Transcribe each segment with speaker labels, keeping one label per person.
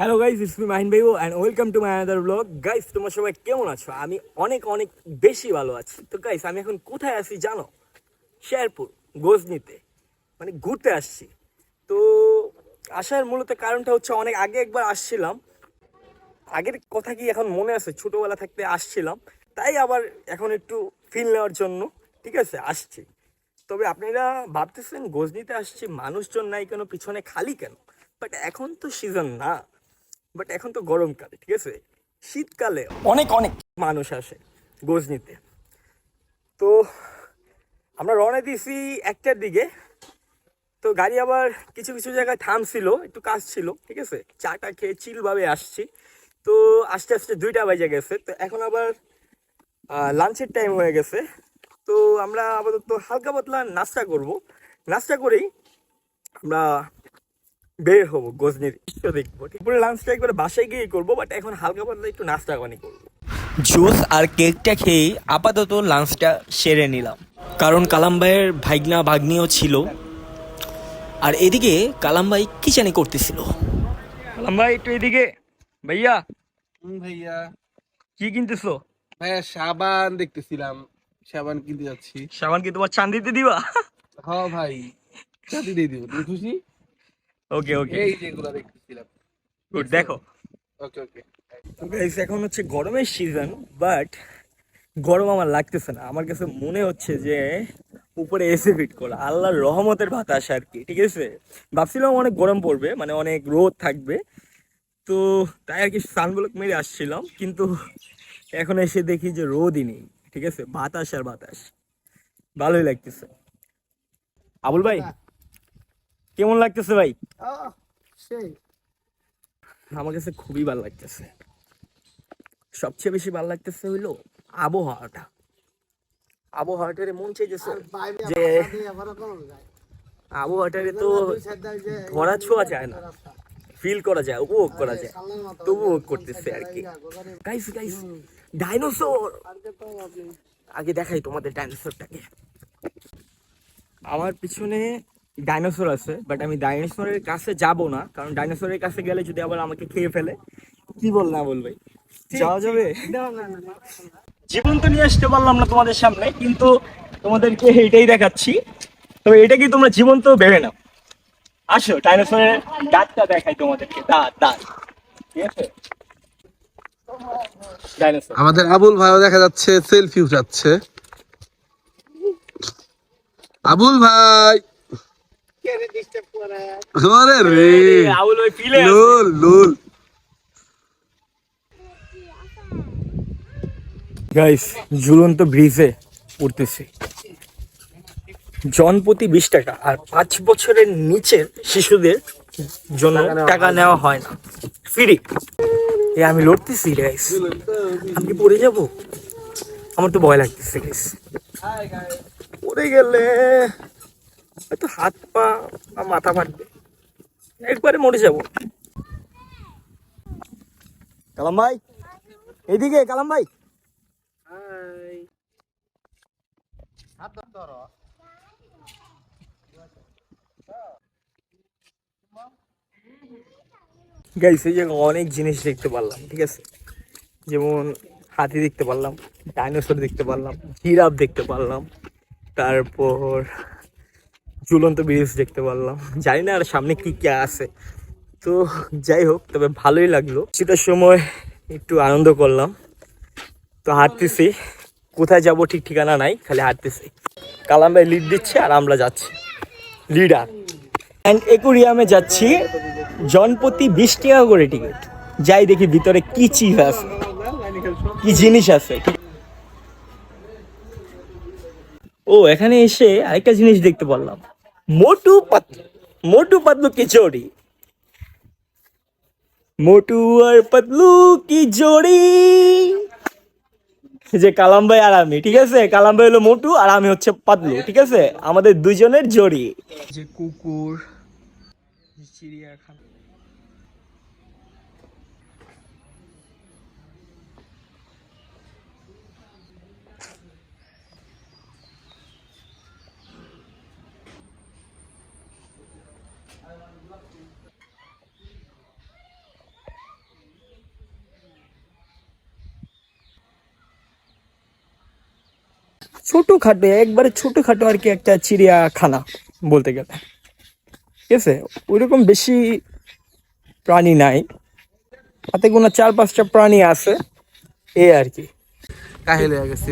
Speaker 1: Hello guys, it's me Mahin ভাইও and welcome to my another vlog. Guys, তোমার সবাই কেমন আছো? আমি অনেক অনেক বেশি ভালো আছি। তো গাইস, আমি এখন কোথায় আছি জানো? শেরপুর, গজনিতে, মানে ঘুরতে আসছি। তো আসার মূলত কারণটা হচ্ছে, অনেক আগে একবার আসছিলাম। আগের কথা কি এখন মনে আছে? ছোটবেলা থাকতে আসছিলাম, তাই আবার এখন একটু ফিল নেওয়ার জন্য ঠিক আছে আসছি। তবে আপনারা ভাবতেছেন গজনিতে আসছি, মানুষজন নাই কেন, পিছনে খালি কেন? বাট এখন তো সিজন না, বাট এখন তো গরমকাল, ঠিক আছে। শীতকালে অনেক অনেক মানুষ আসে গজনিতে। তো আমরা রওনা দিয়েছি 1টার দিকে। তো গাড়ি আবার কিছু কিছু জায়গায় থামছিল, একটু কাজ ছিল, ঠিক আছে। চাটা খেয়ে চিলভাবে আসছি। তো আস্তে আস্তে 2টা বেজে গেছে। তো এখন আবার লাঞ্চের টাইম হয়ে গেছে। তো আমরা আপাতত হালকা পাতলা নাস্তা করব। নাস্তা করেই আমরা বের হবো, গজনির দৃশ্য দেখবো। ঠিক করে লাঞ্চটা একবারে বাসায় গিয়ে করবো, বাট এখন হালকা পাতলা একটু নাস্তা পানি করবো। জুস আর কেকটা খেয়েই আপাতত লাঞ্চটা সেরে নিলাম, কারণ কালাম ভাইয়ের ভাইগনা ভাগ্নিও ছিল। আর এদিকে কালাম ভাই কি জানি করতেছিল। কালাম ভাই একটু এদিকে। ভাইয়া,
Speaker 2: ভাইয়া।
Speaker 1: কি কিনতেছো?
Speaker 2: ভাইয়া সাবান দেখতেছিলাম, সাবান কিনতে যাচ্ছি।
Speaker 1: সাবান কি তোমার চান্দিতে দিবা?
Speaker 2: হ ভাই, চাঁদি দিয়ে দিব, তুমি খুশি?
Speaker 1: ওকে ওকে,
Speaker 2: এই যেগুলো দেখতেছিলাম,
Speaker 1: গুড।
Speaker 2: দেখছো?
Speaker 1: দেখো
Speaker 2: ওকে ওকে।
Speaker 1: গাইস, এখন হচ্ছে গরমের সিজন, বাট গরম আমার লাগতেছে না। আমার কাছে মনে হচ্ছে যে উপরে এসি ফিট করা আল্লাহর রহমতের বাতাস আর কি, ঠিক আছে। ভাবছিলাম অনেক গরম পড়বে, মানে অনেক রোদ থাকবে, তো তাই আর কি সানব্লক মেরে আসছিলাম। কিন্তু এখন এসে দেখি যে রোদই নেই, ঠিক আছে, বাতাস আর বাতাস। ভালোই লাগতেছে। আবুল ভাই, কেমন লাগতেছে ভাই?
Speaker 2: সেই
Speaker 1: আমার কাছে খুবই ভালো লাগতেছে। সবচেয়ে বেশি ভালো লাগতেছে হইলো আবহাওয়াটা। আবহাওয়াটারে মন চাইতেছে যে আবহাওয়াটারে তো ধরা ছোঁয়া যায় না, ফিল করা যায়, উপভোগ করা যায়। তো উপভোগ করতেছে আর কি। Guys guys, dinosaur! আগে দেখাই তোমাদের ডাইনোসরটাকে। আমার পিছনে ডাইনোসর আছে, বাট আমি ডাইনোসরের কাছে যাব না, কারণ ডাইনোসরের কাছে গেলে যদি আবার আমাকে খেয়ে ফেলে। কি বল না বল ভাই, যাওয়া যাবে? জীবন তো নিয়ে আসতে পারলাম না তোমাদের সামনে, কিন্তু তোমাদেরকে এইটাই দেখাচ্ছি। তবে এটা কি তোমরা জীবন্ত ভেবে নাও। আসো, ডাইনোসরের দাঁতটা দেখাই তোমাদেরকে, দাঁত দাঁত, ঠিক আছে। ডাইনোসর।
Speaker 2: আমাদের আবুল ভাইও দেখা যাচ্ছে সেলফি উঠাচ্ছে। আবুল ভাই, আরে রে,
Speaker 1: আউল ভাই ফিলে আছে।
Speaker 2: লোল লোল।
Speaker 1: গাইস, ঝুলন্ত ব্রিজে উঠতেছি। জনপ্রতি 20 টাকা, আর 5 বছরের নিচের শিশুদের জন্য টাকা নেওয়া হয় না, ফ্রি। এ আমি লড়তেছি গাইস, আমি কি পড়ে যাব? আমার তো ভয় লাগতেছে গাইস, পড়ে গেলে হয়তো হাত পা বা মাথা ফাটবে, একবারে মরে যাব। কালাম ভাই, এইদিকে কালাম ভাই। গাইস, এই জায়গায় অনেক জিনিস দেখতে পারলাম, ঠিক আছে। যেমন হাতি দেখতে পারলাম, ডাইনোসর দেখতে পারলাম, জিরাফ দেখতে পারলাম, তারপর ঝুলন্ত ব্রিজ দেখতে পারলাম। জানি না আর সামনে কি কি আছে। তো যাই হোক, তবে ভালোই লাগলো। সেটার সময় একটু আনন্দ করলাম। তো হাঁটতেছি, কোথায় যাব ঠিক ঠিকানা নাই, খালি হাঁটতেছি। কালাম ভাই লিড দিচ্ছে আর আমরা যাচ্ছি লিডার। অ্যান্ড একুরিয়ামে যাচ্ছি, জনপ্রতি 20 টাকা করে টিকিট। যাই দেখি ভিতরে কি চিজ আছে, কি জিনিস আছে। ও, এখানে এসে আরেকটা জিনিস দেখতে পারলাম, মোটু পাতলু। মোটু পাতলু কি জোড়ি, মোটু আর পাতলু কি জোড়ি। যে কালাম ভাই আর আমি, ঠিক আছে, কালাম ভাই হলো মোটু আর আমি হচ্ছে পাতলু, ঠিক আছে, আমাদের দুজনের জড়ি। যে কুকুর, চিড়িয়াখানা। ছোটোখাটো একবারে ছোটোখাটো আর কি একটা চিড়িয়াখানা বলতে গেলে, ঠিক আছে। ওইরকম বেশি প্রাণী নাই, হাতে গোনা 4-5টা প্রাণী আছে, এই আর কি।
Speaker 2: কাহিল হয়ে গেছি,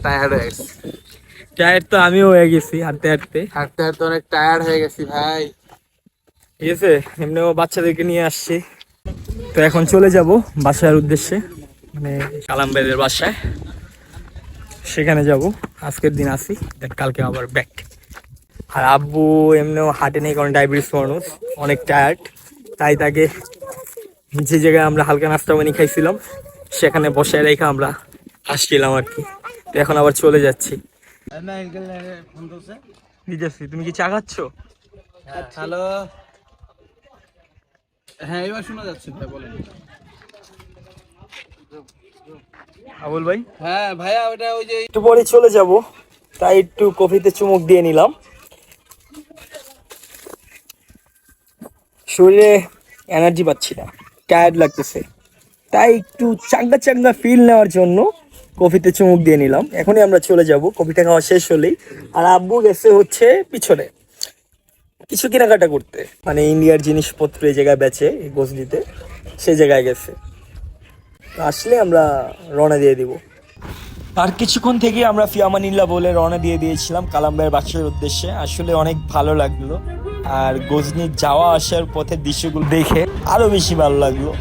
Speaker 2: টায়ার্ড হয়ে গেছি।
Speaker 1: টায়ার্ড তো আমিও হয়ে গেছি হাঁটতে হাঁটতে,
Speaker 2: হাঁটতে হাঁটতে অনেক টায়ার্ড হয়ে গেছি ভাই।
Speaker 1: ঠিক আছে। এমনিও বাচ্চাদেরকে নিয়ে আসছি, তো এখন চলে যাব বাসার উদ্দেশ্যে, মানে কালাম ভাইদের বাসায়, সেখানে যাব। আজকের দিন আসি, দেখ কালকে আবার ব্যাক। আর আব্বু এমনিও হাঁটে নেই, কারণ ডায়াবেটিস মানুষ, অনেক টায়ার্ড, তাই তাকে যে জায়গায় আমরা হালকা নাস্তা বানিয়ে খাইছিলাম সেখানে বসায় রেখে আমরা আসছিলাম আর কি। তো এখন আবার চলে যাচ্ছি। দিতেছি, তুমি কি চা খাচ্ছ?
Speaker 2: হ্যালো, হ্যাঁ এবার শোনা যাচ্ছে ভাই, বলেন।
Speaker 1: আবুল ভাই,
Speaker 2: হ্যাঁ ভাইয়া, ওটা ওই যে
Speaker 1: একটু পরে চলে যাব, তাই একটু কফিতে চুমুক দিয়ে নিলাম। শরীরে এনার্জি পাচ্ছি না, টায়ার্ড লাগতেছে, তাই একটু চাঙ্গা চাঙ্গা ফিল নেওয়ার জন্য কফিতে চুমুক দিয়ে নিলাম। এখনই আমরা চলে যাব কফিটা খাওয়া শেষ হলেই। আর আব্বু গেছে হচ্ছে পিছনে কিছু কেনাকাটা করতে, মানে ইন্ডিয়ার জিনিসপত্র এই জায়গায় বেচে, এই গজনিতে, সেই জায়গায় গেছে। তো আসলে আমরা রওনা দিয়ে দিব। আর কিছুক্ষণ থেকে আমরা ফিয়ামানিল্লাহ বলে রওনা দিয়ে দিয়েছিলাম কালাম ভাইয়ের বাসার উদ্দেশ্যে। আসলে অনেক ভালো লাগলো, আর গজনি যাওয়া আসার পথের দৃশ্যগুলো দেখে আরো বেশি ভালো লাগলো।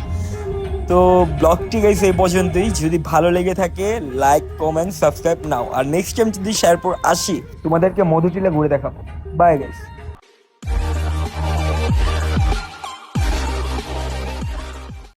Speaker 1: তো ব্লগটি গাইস এই পর্যন্তই। যদি ভালো লেগে থাকে লাইক, কমেন্ট, সাবস্ক্রাইব নাও। আর নেক্সট টাইম যদি শেয়ারপুর আসি তোমাদেরকে মধুটিলা ঘুরে দেখাবো। Bye guys.